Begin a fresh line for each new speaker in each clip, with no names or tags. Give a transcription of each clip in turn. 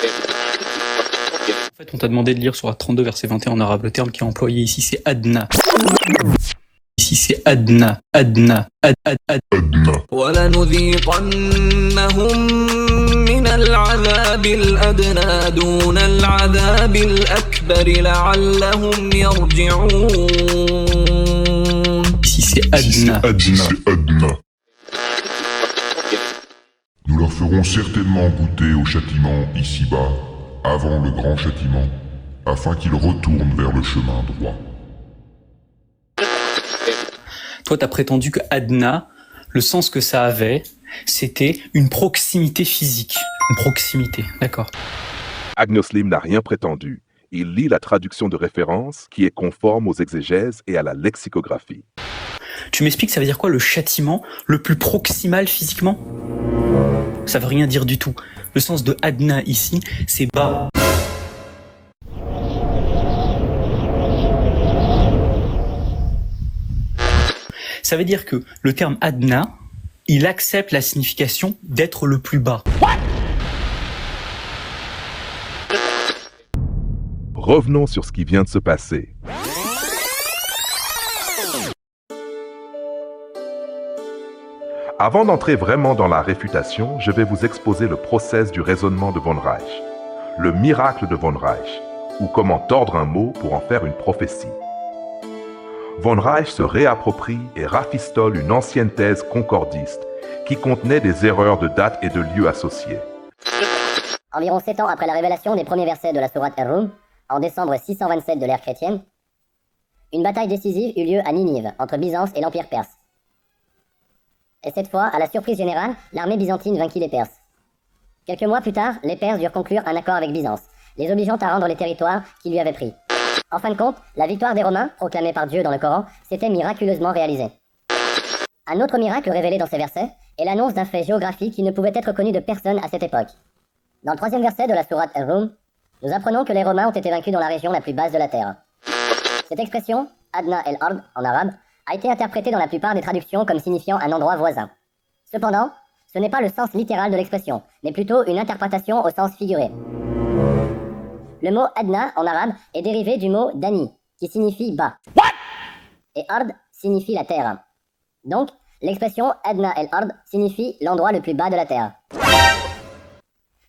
En fait, on t'a demandé de lire sur 32 verset 21 en arabe. Le terme qui est employé ici, c'est adna. Ici, c'est adna, adna, adna.
وَلَنُذِيقَنَّهُم مِّنَ الْعَذَابِ الْأَدْنَىٰ دُونَ الْعَذَابِ الْأَكْبَرِ لَعَلَّهُمْ يَرْجِعُونَ.
Ici, c'est adna.
Nous leur ferons certainement goûter au châtiment ici-bas, avant le grand châtiment, afin qu'ils retournent vers le chemin droit.
Toi, t'as prétendu que adna, le sens que ça avait, c'était une proximité physique. Une proximité, d'accord.
Agnoslim n'a rien prétendu. Il lit la traduction de référence qui est conforme aux exégèses et à la lexicographie.
Tu m'expliques, ça veut dire quoi le châtiment le plus proximal physiquement? Ça veut rien dire du tout. Le sens de adna ici, c'est bas. Ça veut dire que le terme adna, il accepte la signification d'être le plus bas.
Revenons sur ce qui vient de se passer. Avant d'entrer vraiment dans la réfutation, je vais vous exposer le process du raisonnement de von Reich, le miracle de von Reich, ou comment tordre un mot pour en faire une prophétie. Von Reich se réapproprie et rafistole une ancienne thèse concordiste qui contenait des erreurs de date et de lieu associées.
Environ 7 ans après la révélation des premiers versets de la sourate Ar-Rum, en décembre 627 de l'ère chrétienne, une bataille décisive eut lieu à Ninive, entre Byzance et l'Empire perse. Et cette fois, à la surprise générale, l'armée byzantine vainquit les Perses. Quelques mois plus tard, les Perses durent conclure un accord avec Byzance, les obligeant à rendre les territoires qu'ils lui avaient pris. En fin de compte, la victoire des Romains, proclamée par Dieu dans le Coran, s'était miraculeusement réalisée. Un autre miracle révélé dans ces versets est l'annonce d'un fait géographique qui ne pouvait être connu de personne à cette époque. Dans le 3e verset de la sourate Ar-Rum, nous apprenons que les Romains ont été vaincus dans la région la plus basse de la terre. Cette expression, Adna el-Ard en arabe, a été interprétée dans la plupart des traductions comme signifiant un endroit voisin. Cependant, ce n'est pas le sens littéral de l'expression, mais plutôt une interprétation au sens figuré. Le mot Adna en arabe est dérivé du mot Dani, qui signifie bas. Et Ard signifie la terre. Donc, l'expression Adna el-Ard signifie l'endroit le plus bas de la terre.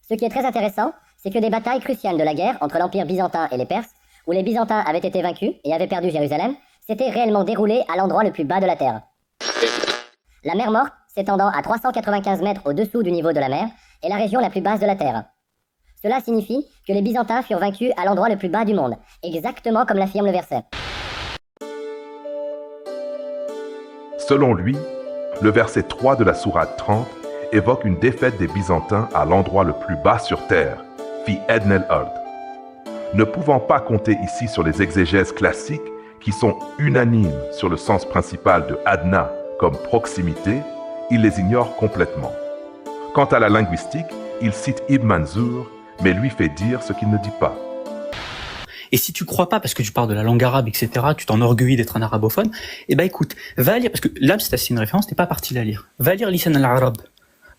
Ce qui est très intéressant, c'est que des batailles cruciales de la guerre entre l'Empire byzantin et les Perses, où les Byzantins avaient été vaincus et avaient perdu Jérusalem, s'étaient réellement déroulées à l'endroit le plus bas de la terre. La mer Morte, s'étendant à 395 mètres au-dessous du niveau de la mer, est la région la plus basse de la terre. Cela signifie que les Byzantins furent vaincus à l'endroit le plus bas du monde, exactement comme l'affirme le verset.
Selon lui, le verset 3 de la sourate 30 évoque une défaite des Byzantins à l'endroit le plus bas sur terre, fi Adna el-Ard. Ne pouvant pas compter ici sur les exégèses classiques qui sont unanimes sur le sens principal de Adna comme proximité, il les ignore complètement. Quant à la linguistique, il cite Ibn Manzour, mais lui fait dire ce qu'il ne dit pas.
Et si tu crois pas, parce que tu parles de la langue arabe, etc., tu t'enorgueillis d'être un arabophone, eh ben écoute, va lire, parce que là, si c'est une référence, t'es pas parti la lire. Va lire Lisan al-Arab,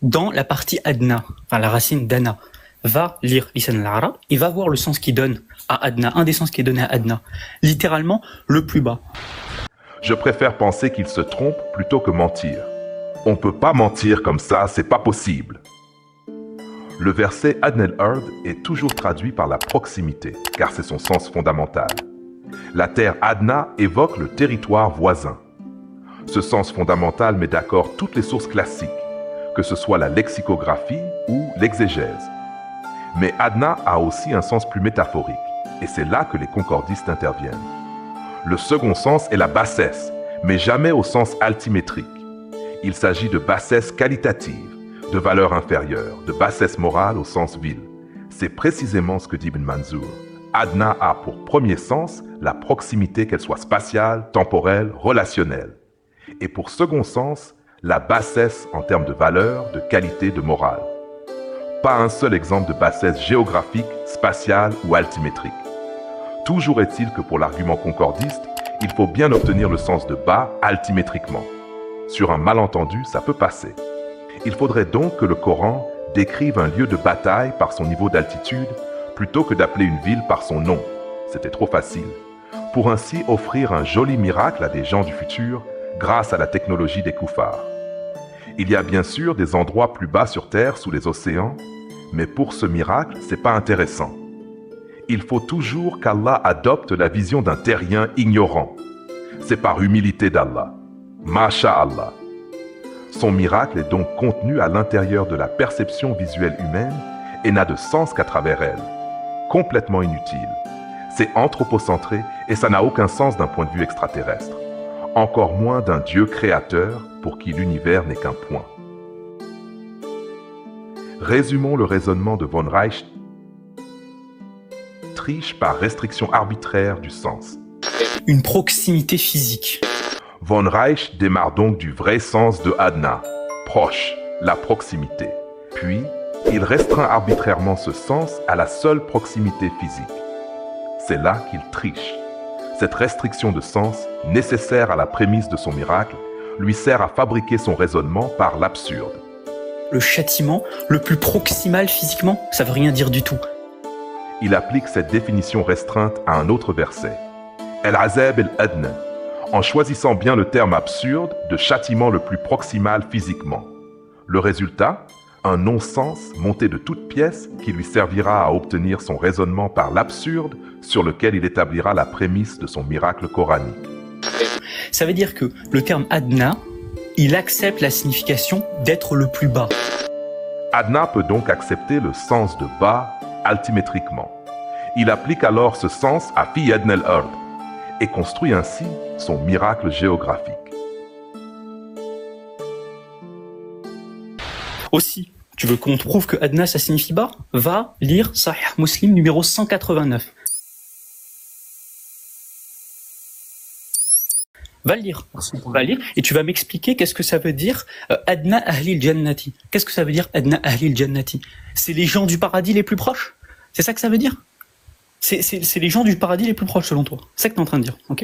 dans la partie Adna, enfin la racine d'Ana. Va lire Lisan al-Arab, et va voir le sens qu'il donne à Adna, un des sens qui est donné à Adna. Littéralement, le plus bas.
Je préfère penser qu'il se trompe plutôt que mentir. On peut pas mentir comme ça, c'est pas possible. Le verset Adna el-Ard est toujours traduit par la proximité, car c'est son sens fondamental. La terre Adna évoque le territoire voisin. Ce sens fondamental met d'accord toutes les sources classiques, que ce soit la lexicographie ou l'exégèse. Mais Adna a aussi un sens plus métaphorique, et c'est là que les concordistes interviennent. Le second sens est la bassesse, mais jamais au sens altimétrique. Il s'agit de bassesse qualitative, de valeur inférieure, de bassesse morale au sens vil. C'est précisément ce que dit Ibn Manzour. Adna a pour premier sens la proximité, qu'elle soit spatiale, temporelle, relationnelle. Et pour second sens, la bassesse en termes de valeur, de qualité, de morale. Pas un seul exemple de bassesse géographique, spatiale ou altimétrique. Toujours est-il que pour l'argument concordiste, il faut bien obtenir le sens de bas altimétriquement. Sur un malentendu, ça peut passer. Il faudrait donc que le Coran décrivent un lieu de bataille par son niveau d'altitude plutôt que d'appeler une ville par son nom. C'était trop facile. Pour ainsi offrir un joli miracle à des gens du futur grâce à la technologie des koufars. Il y a bien sûr des endroits plus bas sur Terre sous les océans, mais pour ce miracle, c'est pas intéressant. Il faut toujours qu'Allah adopte la vision d'un terrien ignorant. C'est par humilité d'Allah. Masha'Allah. Son miracle est donc contenu à l'intérieur de la perception visuelle humaine et n'a de sens qu'à travers elle. Complètement inutile. C'est anthropocentré et ça n'a aucun sens d'un point de vue extraterrestre. Encore moins d'un Dieu créateur pour qui l'univers n'est qu'un point. Résumons le raisonnement de von Reich. Triche par restriction arbitraire du sens.
Une proximité physique.
Von Reich démarre donc du vrai sens de Adna, proche, la proximité. Puis, il restreint arbitrairement ce sens à la seule proximité physique. C'est là qu'il triche. Cette restriction de sens, nécessaire à la prémisse de son miracle, lui sert à fabriquer son raisonnement par l'absurde.
Le châtiment le plus proximal physiquement, ça veut rien dire du tout.
Il applique cette définition restreinte à un autre verset. El-Azab el-Adna, en choisissant bien le terme absurde de châtiment le plus proximal physiquement. Le résultat, un non-sens monté de toutes pièces qui lui servira à obtenir son raisonnement par l'absurde sur lequel il établira la prémisse de son miracle coranique.
Ça veut dire que le terme Adna, il accepte la signification d'être le plus bas.
Adna peut donc accepter le sens de bas altimétriquement. Il applique alors ce sens à Fi Adna al-Ard et construit ainsi son miracle géographique.
Aussi, tu veux qu'on te prouve que Adna ça signifie bas? Va lire Sahih Muslim numéro 189. Va le lire. Va lire et tu vas m'expliquer qu'est-ce que ça veut dire Adna Ahlil Jannati. Qu'est-ce que ça veut dire Adna Ahlil Jannati? C'est les gens du paradis les plus proches? C'est ça que ça veut dire? C'est les gens du paradis les plus proches selon toi. C'est ça que tu es en train de dire, ok?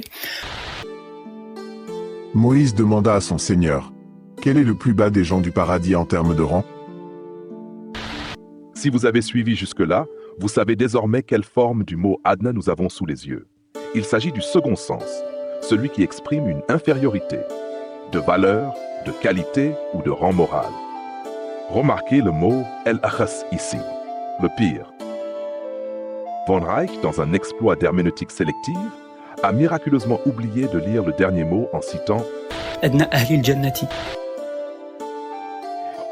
Moïse demanda à son Seigneur, quel est le plus bas des gens du paradis en termes de rang?
Si vous avez suivi jusque-là, vous savez désormais quelle forme du mot Adna nous avons sous les yeux. Il s'agit du second sens, celui qui exprime une infériorité, de valeur, de qualité ou de rang moral. Remarquez le mot El-Akhas ici, le pire. Von Reich, dans un exploit d'herméneutique sélective, a miraculeusement oublié de lire le dernier mot en citant
Adna Ahlil Jannati.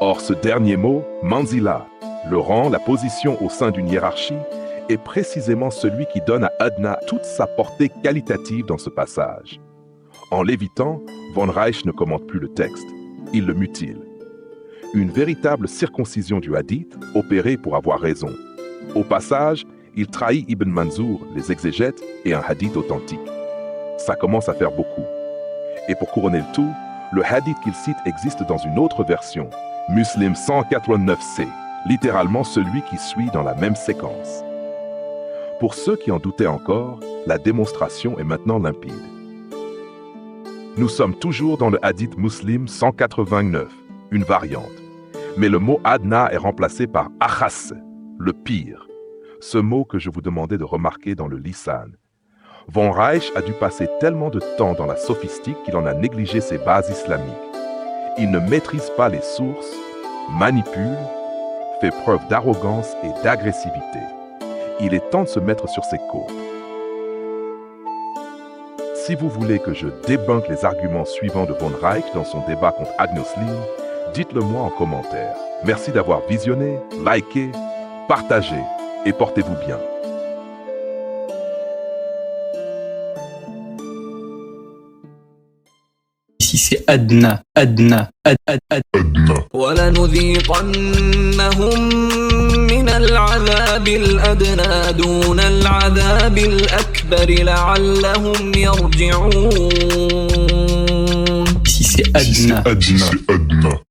Or, ce dernier mot, Manzila, le rang, la position au sein d'une hiérarchie, est précisément celui qui donne à Adna toute sa portée qualitative dans ce passage. En l'évitant, Von Reich ne commente plus le texte, il le mutile. Une véritable circoncision du hadith, opérée pour avoir raison. Au passage, il trahit Ibn Manzour, les exégètes, et un hadith authentique. Ça commence à faire beaucoup. Et pour couronner le tout, le hadith qu'il cite existe dans une autre version, Muslim 189c, littéralement celui qui suit dans la même séquence. Pour ceux qui en doutaient encore, la démonstration est maintenant limpide. Nous sommes toujours dans le hadith Muslim 189, une variante. Mais le mot Adna est remplacé par Akhas, le pire. Ce mot que je vous demandais de remarquer dans le lisan. Von Reich a dû passer tellement de temps dans la sophistique qu'il en a négligé ses bases islamiques. Il ne maîtrise pas les sources, manipule, fait preuve d'arrogance et d'agressivité. Il est temps de se mettre sur ses côtes. Si vous voulez que je débunk les arguments suivants de Von Reich dans son débat contre Agnoslim, dites-le moi en commentaire. Merci d'avoir visionné, liké, partagé et portez-vous bien.
Ici c'est Adna, Adna, Adna.
ولنذيقنهم من العذاب الأدنى دون العذاب الأكبر لعلهم يرجعون.
Ici c'est Adna.
Adna.